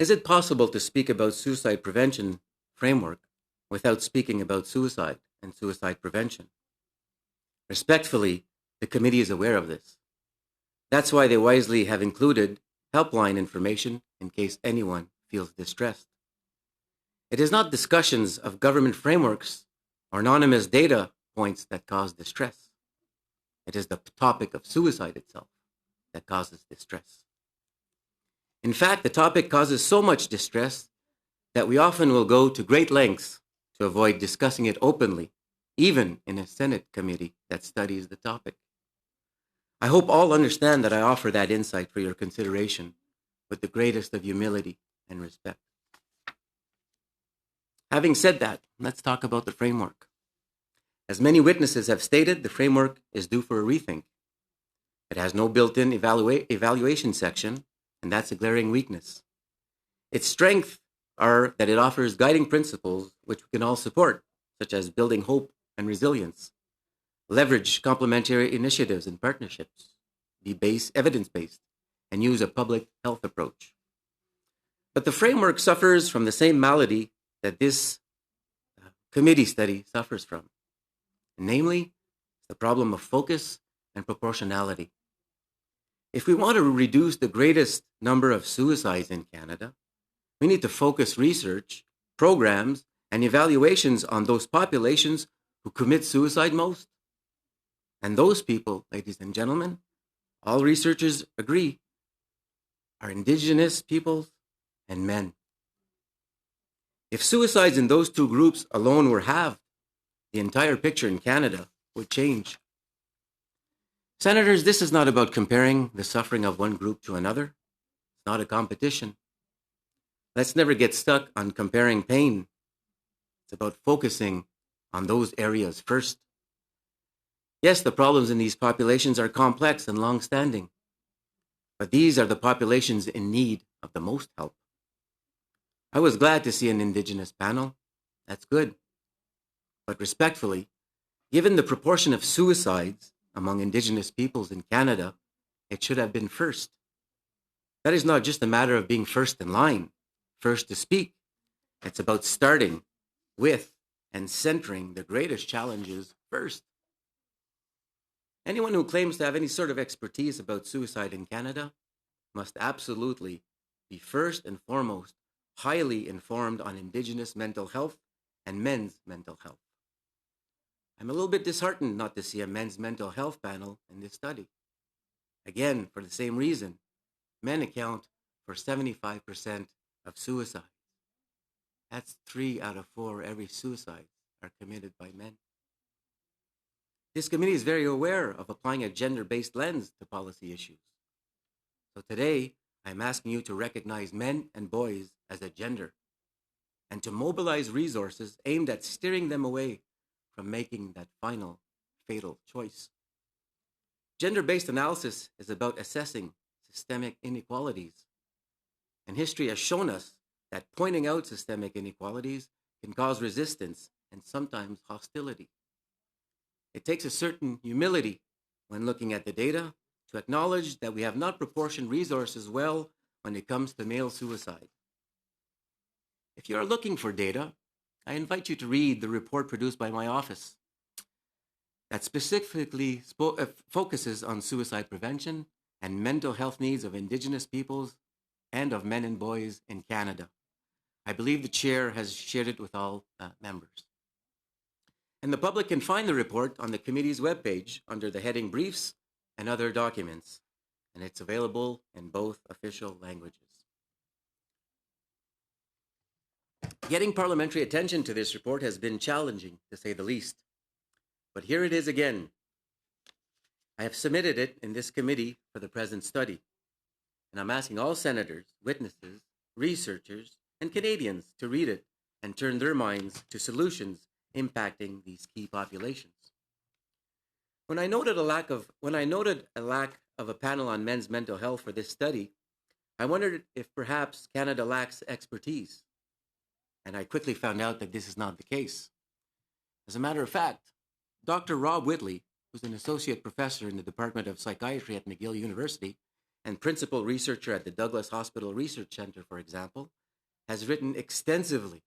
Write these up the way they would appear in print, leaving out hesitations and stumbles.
Is it possible to speak about suicide prevention framework without speaking about suicide and suicide prevention? Respectfully, the committee is aware of this. That's why they wisely have included helpline information in case anyone feels distressed. It is not discussions of government frameworks or anonymous data points that cause distress. It is the topic of suicide itself that causes distress. In fact, the topic causes so much distress that we often will go to great lengths to avoid discussing it openly, even in a Senate committee that studies the topic. I hope all understand that I offer that insight for your consideration with the greatest of humility and respect. Having said that, let's talk about the framework. As many witnesses have stated, the framework is due for a rethink. It has no built-in evaluation section, and that's a glaring weakness. Its strengths are that it offers guiding principles which we can all support, such as building hope and resilience, leverage complementary initiatives and partnerships, be evidence-based, and use a public health approach. But the framework suffers from the same malady that this committee study suffers from, namely the problem of focus and proportionality. If we want to reduce the greatest number of suicides in Canada, we need to focus research, programs, and evaluations on those populations who commit suicide most. And those people, ladies and gentlemen, all researchers agree, are Indigenous peoples and men. If suicides in those two groups alone were halved, the entire picture in Canada would change. Senators, this is not about comparing the suffering of one group to another. It's not a competition. Let's never get stuck on comparing pain. It's about focusing on those areas first. Yes, the problems in these populations are complex and long-standing, but these are the populations in need of the most help. I was glad to see an Indigenous panel. That's good. But respectfully, given the proportion of suicides among Indigenous peoples in Canada, it should have been first. That is not just a matter of being first in line, first to speak. It's about starting with and centering the greatest challenges first. Anyone who claims to have any sort of expertise about suicide in Canada must absolutely be first and foremost highly informed on Indigenous mental health and men's mental health. I'm a little bit disheartened not to see a men's mental health panel in this study. Again, for the same reason, men account for 75% of suicides. That's 3 out of 4 every suicide are committed by men. This committee is very aware of applying a gender-based lens to policy issues. So today, I'm asking you to recognize men and boys as a gender and to mobilize resources aimed at steering them away from making that final fatal choice. Gender-based analysis is about assessing systemic inequalities. And history has shown us that pointing out systemic inequalities can cause resistance and sometimes hostility. It takes a certain humility when looking at the data to acknowledge that we have not proportioned resources well when it comes to male suicide. If you are looking for data, I invite you to read the report produced by my office that specifically focuses on suicide prevention and mental health needs of Indigenous peoples and of men and boys in Canada. I believe the chair has shared it with all members. And the public can find the report on the committee's webpage under the heading Briefs and Other Documents, and it's available in both official languages. Getting parliamentary attention to this report has been challenging, to say the least. But here it is again. I have submitted it in this committee for the present study, and I'm asking all senators, witnesses, researchers, and Canadians to read it and turn their minds to solutions impacting these key populations. When I noted a lack of a panel on men's mental health for this study, I wondered if perhaps Canada lacks expertise. And I quickly found out that this is not the case. As a matter of fact, Dr. Rob Whitley, who's an associate professor in the Department of Psychiatry at McGill University, and principal researcher at the Douglas Hospital Research Center, for example, has written extensively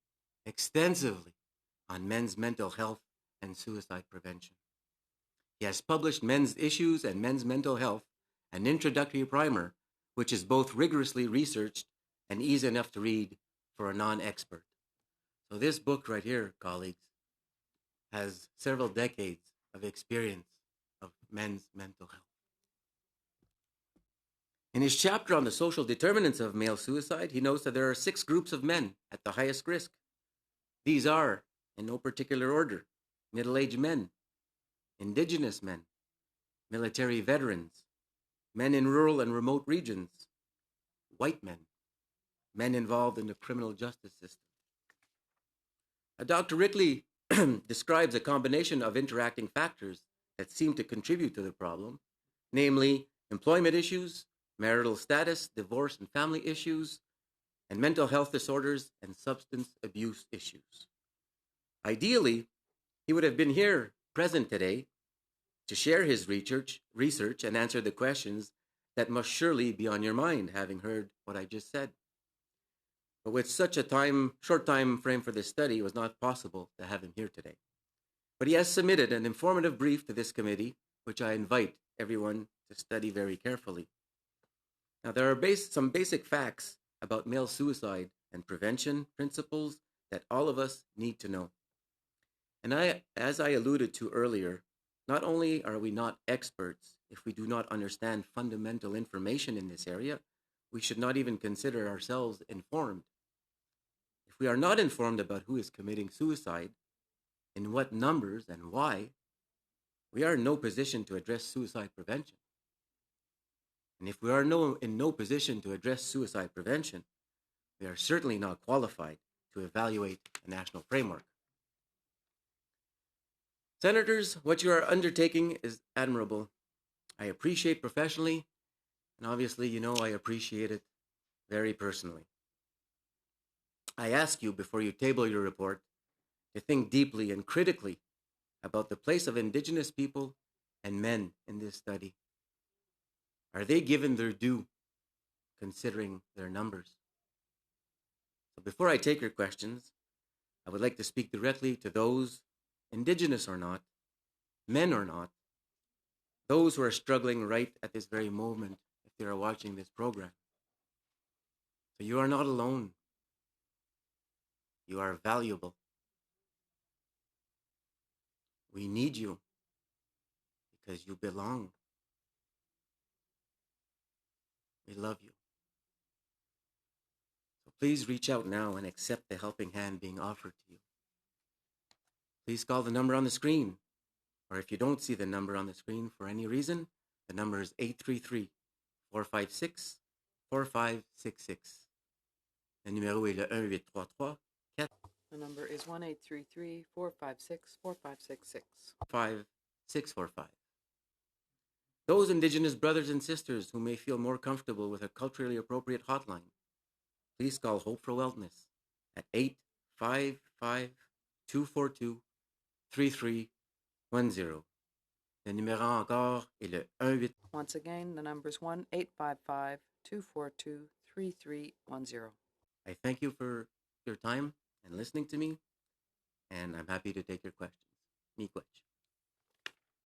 on men's mental health and suicide prevention. He has published Men's Issues and Men's Mental Health, an introductory primer, which is both rigorously researched and easy enough to read for a non-expert. So this book right here, colleagues, has several decades of experience of men's mental health. In his chapter on the social determinants of male suicide, he notes that there are 6 groups of men at the highest risk. These are, in no particular order, middle-aged men, indigenous men, military veterans, men in rural and remote regions, white men, men involved in the criminal justice system. Dr. Ridley describes a combination of interacting factors that seem to contribute to the problem, namely employment issues, marital status, divorce and family issues, and mental health disorders and substance abuse issues. Ideally, he would have been here present today to share his research and answer the questions that must surely be on your mind, having heard what I just said. But with such a short time frame for this study, it was not possible to have him here today. But he has submitted an informative brief to this committee, which I invite everyone to study very carefully. Now, there are some basic facts about male suicide and prevention principles that all of us need to know. And as I alluded to earlier, not only are we not experts if we do not understand fundamental information in this area, we should not even consider ourselves informed. If we are not informed about who is committing suicide, in what numbers and why, we are in no position to address suicide prevention. And if we are in no position to address suicide prevention, we are certainly not qualified to evaluate a national framework. Senators, what you are undertaking is admirable. I appreciate professionally, and obviously, I appreciate it very personally. I ask you, before you table your report, to think deeply and critically about the place of Indigenous people and men in this study. Are they given their due, considering their numbers? So before I take your questions, I would like to speak directly to those, Indigenous or not, men or not, those who are struggling right at this very moment if they are watching this program. So you are not alone. You are valuable. We need you because you belong. We love you. So please reach out now and accept the helping hand being offered to you. Please call the number on the screen, or if you don't see the number on the screen for any reason, the number is 833-456-4566. Le numéro est le 1833-4. The number is 1-833-456-4566. 5645. Those Indigenous brothers and sisters who may feel more comfortable with a culturally appropriate hotline, please call Hope for Wellness at 855-242-3310. Le numéro encore est le 18. Once again, the number is 1-855-242-3310. I thank you for your time and listening to me, and I'm happy to take your questions. Miigwech.